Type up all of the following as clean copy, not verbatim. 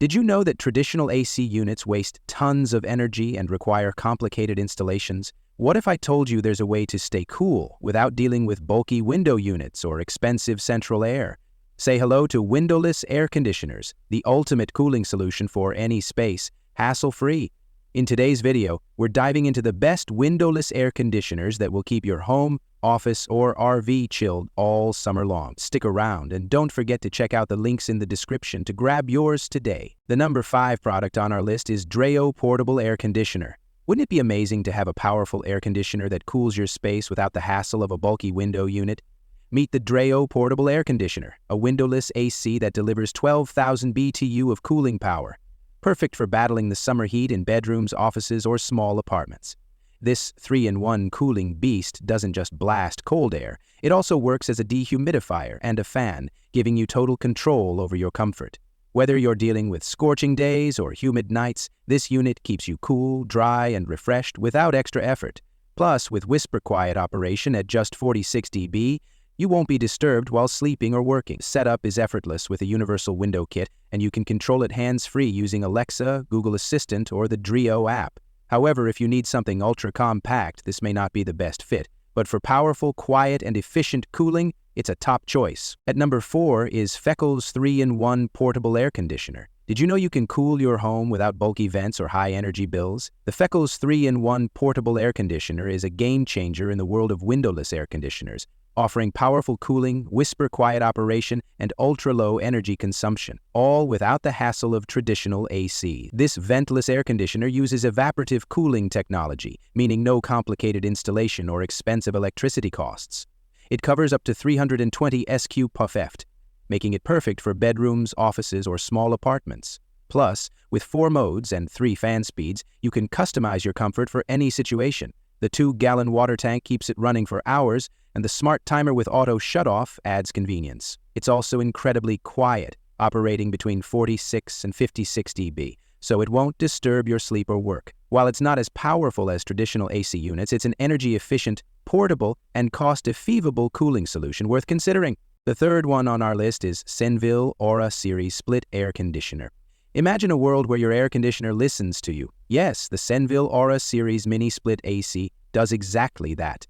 Did you know that traditional AC units waste tons of energy and require complicated installations? What if I told you there's a way to stay cool without dealing with bulky window units or expensive central air? Say hello to windowless air conditioners, the ultimate cooling solution for any space, hassle-free. In today's video, we're diving into the best windowless air conditioners that will keep your home, office, or RV chilled all summer long. Stick around and don't forget to check out the links in the description to grab yours today. The number 5 product on our list is Dreo Portable Air Conditioner. Wouldn't it be amazing to have a powerful air conditioner that cools your space without the hassle of a bulky window unit? Meet the Dreo Portable Air Conditioner, a windowless AC that delivers 12,000 BTU of cooling power. Perfect for battling the summer heat in bedrooms, offices, or small apartments. This 3-in-1 cooling beast doesn't just blast cold air, it also works as a dehumidifier and a fan, giving you total control over your comfort. Whether you're dealing with scorching days or humid nights, this unit keeps you cool, dry, and refreshed without extra effort. Plus, with whisper quiet operation at just 46 dB, you won't be disturbed while sleeping or working. Setup is effortless with a universal window kit, and you can control it hands-free using Alexa, Google Assistant, or the Dreo app. However, if you need something ultra-compact, this may not be the best fit. But for powerful, quiet, and efficient cooling, it's a top choice. At number 4 is Feculs 3-in-1 Portable Air Conditioner. Did you know you can cool your home without bulky vents or high energy bills? The Feculs 3-in-1 Portable Air Conditioner is a game changer in the world of windowless air conditioners, offering powerful cooling, whisper-quiet operation, and ultra-low energy consumption, all without the hassle of traditional AC. This ventless air conditioner uses evaporative cooling technology, meaning no complicated installation or expensive electricity costs. It covers up to 320 SQ puff-eft, making it perfect for bedrooms, offices, or small apartments. Plus, with 4 modes and 3 fan speeds, you can customize your comfort for any situation. The 2-gallon water tank keeps it running for hours, and the smart timer with auto shutoff adds convenience. It's also incredibly quiet, operating between 46 and 56 dB, so it won't disturb your sleep or work. While it's not as powerful as traditional AC units, it's an energy-efficient, portable, and cost-effective cooling solution worth considering. The third one on our list is Senville Aura Series Split Air Conditioner. Imagine a world where your air conditioner listens to you. Yes, the Senville Aura Series Mini Split AC does exactly that.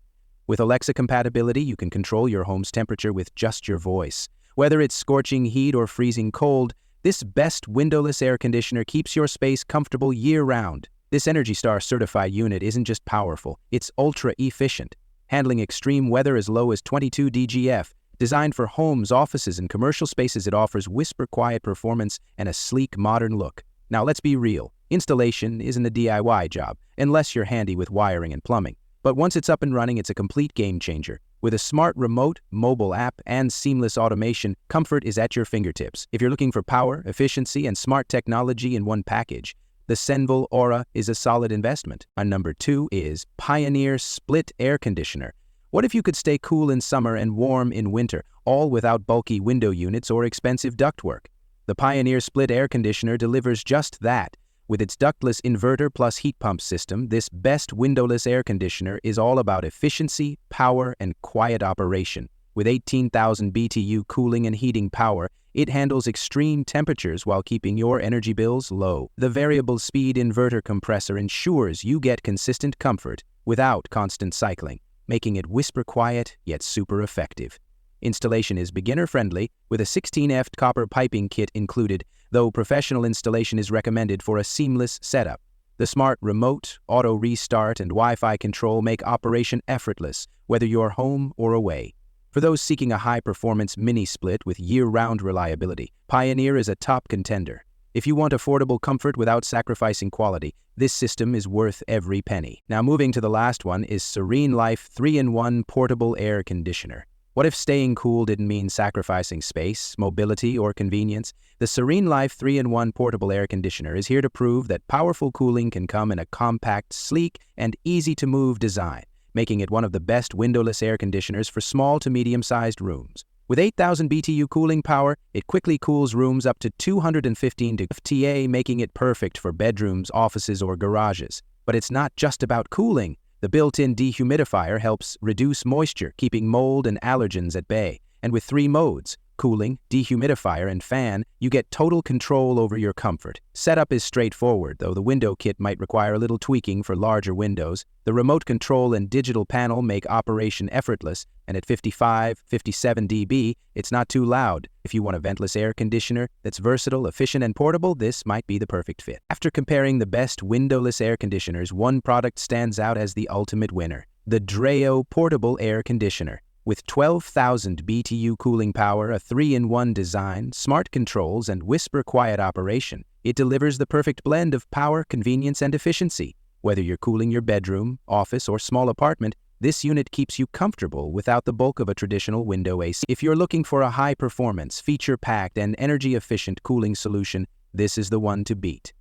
With Alexa compatibility, you can control your home's temperature with just your voice. Whether it's scorching heat or freezing cold, this best windowless air conditioner keeps your space comfortable year-round. This Energy Star certified unit isn't just powerful, it's ultra-efficient, handling extreme weather as low as 22 DGF. Designed for homes, offices, and commercial spaces, it offers whisper-quiet performance and a sleek, modern look. Now, let's be real. Installation isn't a DIY job, unless you're handy with wiring and plumbing. But once it's up and running, it's a complete game changer. With a smart remote, mobile app, and seamless automation, comfort is at your fingertips. If you're looking for power, efficiency, and smart technology in one package, the Senville Aura is a solid investment. On number 2 is Pioneer Split Air Conditioner. What if you could stay cool in summer and warm in winter, all without bulky window units or expensive ductwork? The Pioneer Split Air Conditioner delivers just that. With its ductless inverter plus heat pump system, this best windowless air conditioner is all about efficiency, power, and quiet operation. With 18,000 BTU cooling and heating power, it handles extreme temperatures while keeping your energy bills low. The variable speed inverter compressor ensures you get consistent comfort without constant cycling, making it whisper quiet yet super effective. Installation is beginner-friendly, with a 16F copper piping kit included, though professional installation is recommended for a seamless setup. The smart remote, auto restart, and Wi-Fi control make operation effortless, whether you're home or away. For those seeking a high-performance mini-split with year-round reliability, Pioneer is a top contender. If you want affordable comfort without sacrificing quality, this system is worth every penny. Now moving to the last one is SereneLife 3-in-1 Portable Air Conditioner. What if staying cool didn't mean sacrificing space, mobility, or convenience? The SereneLife 3-in-1 Portable Air Conditioner is here to prove that powerful cooling can come in a compact, sleek, and easy-to-move design, making it one of the best windowless air conditioners for small to medium-sized rooms. With 8,000 BTU cooling power, it quickly cools rooms up to 215 degrees, making it perfect for bedrooms, offices, or garages. But it's not just about cooling. The built-in dehumidifier helps reduce moisture, keeping mold and allergens at bay. And with 3 modes, cooling, dehumidifier, and fan, you get total control over your comfort. Setup is straightforward, though the window kit might require a little tweaking for larger windows. The remote control and digital panel make operation effortless, and at 55, 57 dB, it's not too loud. If you want a ventless air conditioner that's versatile, efficient, and portable, this might be the perfect fit. After comparing the best windowless air conditioners, one product stands out as the ultimate winner: the Dreo Portable Air Conditioner. With 12,000 BTU cooling power, a 3-in-1 design, smart controls, and whisper-quiet operation, it delivers the perfect blend of power, convenience, and efficiency. Whether you're cooling your bedroom, office, or small apartment, this unit keeps you comfortable without the bulk of a traditional window AC. If you're looking for a high-performance, feature-packed, and energy-efficient cooling solution, this is the one to beat.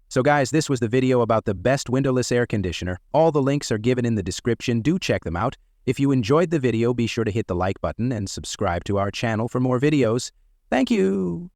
So guys, this was the video about the best windowless air conditioner. All the links are given in the description. Do check them out. If you enjoyed the video, be sure to hit the like button and subscribe to our channel for more videos. Thank you!